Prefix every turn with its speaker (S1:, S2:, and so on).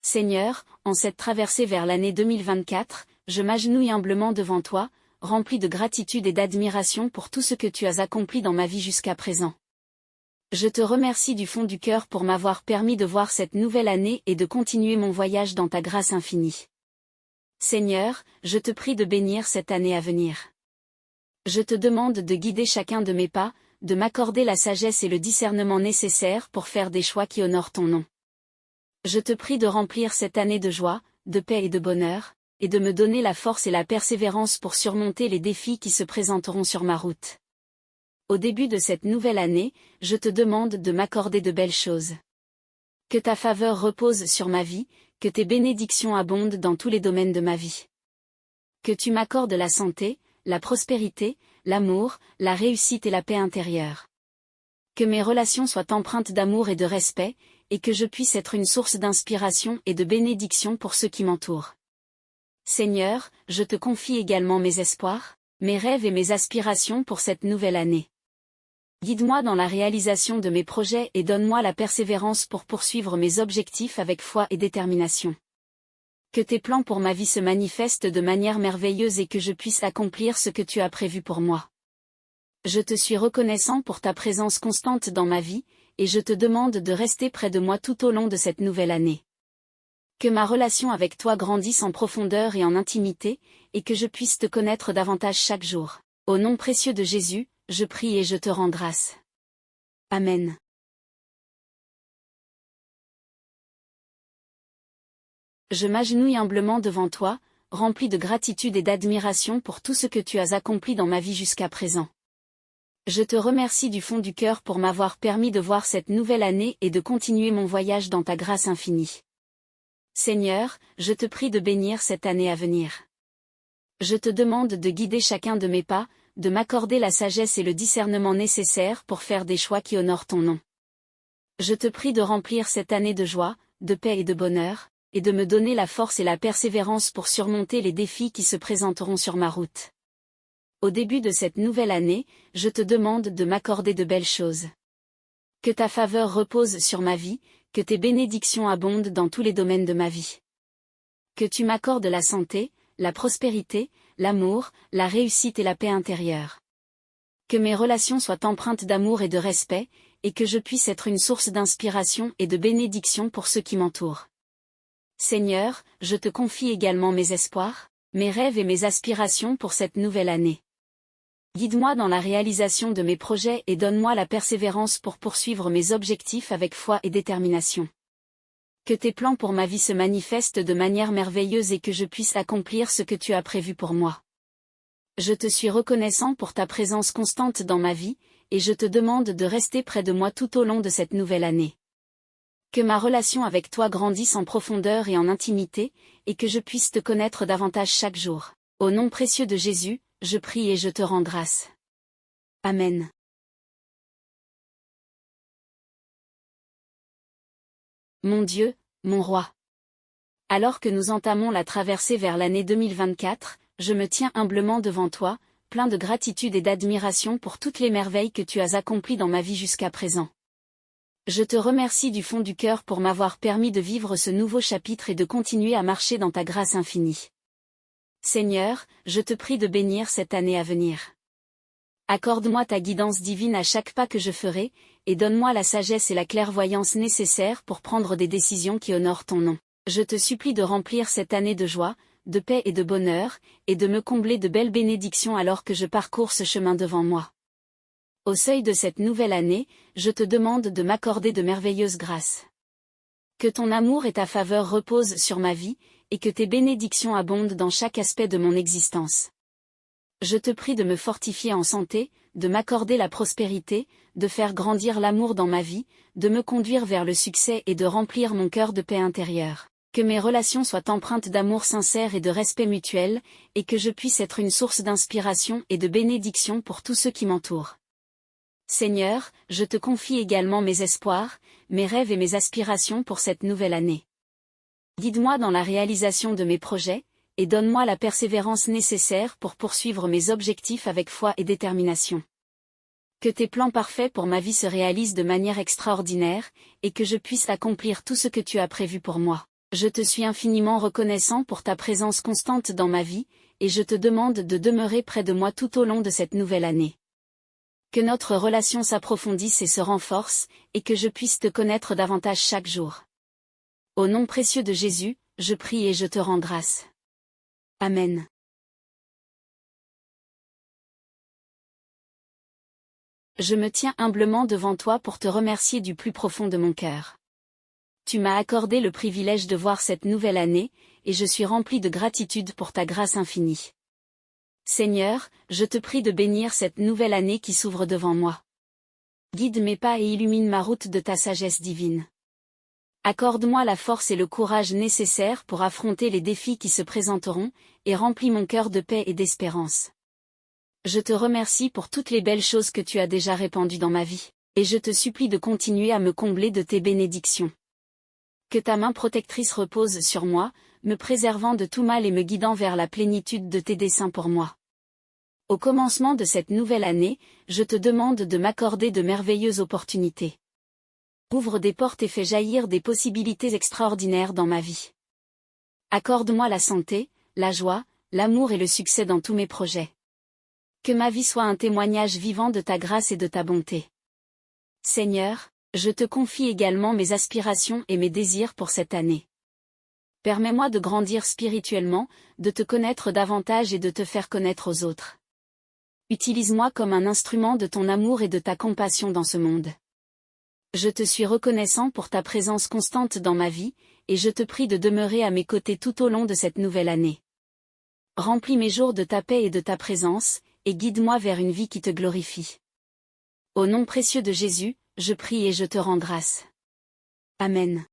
S1: Seigneur, en cette traversée vers l'année 2024, je m'agenouille humblement devant toi, rempli de gratitude et d'admiration pour tout ce que tu as accompli dans ma vie jusqu'à présent. Je te remercie du fond du cœur pour m'avoir permis de voir cette nouvelle année et de continuer mon voyage dans ta grâce infinie. Seigneur, je te prie de bénir cette année à venir. Je te demande de guider chacun de mes pas, de m'accorder la sagesse et le discernement nécessaires pour faire des choix qui honorent ton nom. Je te prie de remplir cette année de joie, de paix et de bonheur, et de me donner la force et la persévérance pour surmonter les défis qui se présenteront sur ma route. Au début de cette nouvelle année, je te demande de m'accorder de belles choses. Que ta faveur repose sur ma vie, que tes bénédictions abondent dans tous les domaines de ma vie. Que tu m'accordes la santé, la prospérité, l'amour, la réussite et la paix intérieure. Que mes relations soient empreintes d'amour et de respect, et que je puisse être une source d'inspiration et de bénédiction pour ceux qui m'entourent. Seigneur, je te confie également mes espoirs, mes rêves et mes aspirations pour cette nouvelle année. Guide-moi dans la réalisation de mes projets et donne-moi la persévérance pour poursuivre mes objectifs avec foi et détermination. Que tes plans pour ma vie se manifestent de manière merveilleuse et que je puisse accomplir ce que tu as prévu pour moi. Je te suis reconnaissant pour ta présence constante dans ma vie, et je te demande de rester près de moi tout au long de cette nouvelle année. Que ma relation avec toi grandisse en profondeur et en intimité, et que je puisse te connaître davantage chaque jour. Au nom précieux de Jésus, je prie et je te rends grâce. Amen. Je m'agenouille humblement devant toi, rempli de gratitude et d'admiration pour tout ce que tu as accompli dans ma vie jusqu'à présent. Je te remercie du fond du cœur pour m'avoir permis de voir cette nouvelle année et de continuer mon voyage dans ta grâce infinie. Seigneur, je te prie de bénir cette année à venir. Je te demande de guider chacun de mes pas, de m'accorder la sagesse et le discernement nécessaires pour faire des choix qui honorent ton nom. Je te prie de remplir cette année de joie, de paix et de bonheur, et de me donner la force et la persévérance pour surmonter les défis qui se présenteront sur ma route. Au début de cette nouvelle année, je te demande de m'accorder de belles choses. Que ta faveur repose sur ma vie, que tes bénédictions abondent dans tous les domaines de ma vie. Que tu m'accordes la santé, la prospérité, l'amour, la réussite et la paix intérieure. Que mes relations soient empreintes d'amour et de respect, et que je puisse être une source d'inspiration et de bénédiction pour ceux qui m'entourent. Seigneur, je te confie également mes espoirs, mes rêves et mes aspirations pour cette nouvelle année. Guide-moi dans la réalisation de mes projets et donne-moi la persévérance pour poursuivre mes objectifs avec foi et détermination. Que tes plans pour ma vie se manifestent de manière merveilleuse et que je puisse accomplir ce que tu as prévu pour moi. Je te suis reconnaissant pour ta présence constante dans ma vie, et je te demande de rester près de moi tout au long de cette nouvelle année. Que ma relation avec toi grandisse en profondeur et en intimité, et que je puisse te connaître davantage chaque jour. Au nom précieux de Jésus, je prie et je te rends grâce. Amen. Mon Dieu, mon roi. Alors que nous entamons la traversée vers l'année 2024, je me tiens humblement devant toi, plein de gratitude et d'admiration pour toutes les merveilles que tu as accomplies dans ma vie jusqu'à présent. Je te remercie du fond du cœur pour m'avoir permis de vivre ce nouveau chapitre et de continuer à marcher dans ta grâce infinie. Seigneur, je te prie de bénir cette année à venir. Accorde-moi ta guidance divine à chaque pas que je ferai, et donne-moi la sagesse et la clairvoyance nécessaires pour prendre des décisions qui honorent ton nom. Je te supplie de remplir cette année de joie, de paix et de bonheur, et de me combler de belles bénédictions alors que je parcours ce chemin devant moi. Au seuil de cette nouvelle année, je te demande de m'accorder de merveilleuses grâces. Que ton amour et ta faveur reposent sur ma vie, et que tes bénédictions abondent dans chaque aspect de mon existence. Je te prie de me fortifier en santé, de m'accorder la prospérité, de faire grandir l'amour dans ma vie, de me conduire vers le succès et de remplir mon cœur de paix intérieure. Que mes relations soient empreintes d'amour sincère et de respect mutuel, et que je puisse être une source d'inspiration et de bénédiction pour tous ceux qui m'entourent. Seigneur, je te confie également mes espoirs, mes rêves et mes aspirations pour cette nouvelle année. Guide-moi dans la réalisation de mes projets, et donne-moi la persévérance nécessaire pour poursuivre mes objectifs avec foi et détermination. Que tes plans parfaits pour ma vie se réalisent de manière extraordinaire, et que je puisse accomplir tout ce que tu as prévu pour moi. Je te suis infiniment reconnaissant pour ta présence constante dans ma vie, et je te demande de demeurer près de moi tout au long de cette nouvelle année. Que notre relation s'approfondisse et se renforce, et que je puisse te connaître davantage chaque jour. Au nom précieux de Jésus, je prie et je te rends grâce. Amen. Je me tiens humblement devant toi pour te remercier du plus profond de mon cœur. Tu m'as accordé le privilège de voir cette nouvelle année, et je suis rempli de gratitude pour ta grâce infinie. Seigneur, je te prie de bénir cette nouvelle année qui s'ouvre devant moi. Guide mes pas et illumine ma route de ta sagesse divine. Accorde-moi la force et le courage nécessaires pour affronter les défis qui se présenteront, et remplis mon cœur de paix et d'espérance. Je te remercie pour toutes les belles choses que tu as déjà répandues dans ma vie, et je te supplie de continuer à me combler de tes bénédictions. Que ta main protectrice repose sur moi, me préservant de tout mal et me guidant vers la plénitude de tes desseins pour moi. Au commencement de cette nouvelle année, je te demande de m'accorder de merveilleuses opportunités. Ouvre des portes et fais jaillir des possibilités extraordinaires dans ma vie. Accorde-moi la santé, la joie, l'amour et le succès dans tous mes projets. Que ma vie soit un témoignage vivant de ta grâce et de ta bonté. Seigneur, je te confie également mes aspirations et mes désirs pour cette année. Permets-moi de grandir spirituellement, de te connaître davantage et de te faire connaître aux autres. Utilise-moi comme un instrument de ton amour et de ta compassion dans ce monde. Je te suis reconnaissant pour ta présence constante dans ma vie, et je te prie de demeurer à mes côtés tout au long de cette nouvelle année. Remplis mes jours de ta paix et de ta présence, et guide-moi vers une vie qui te glorifie. Au nom précieux de Jésus, je prie et je te rends grâce. Amen.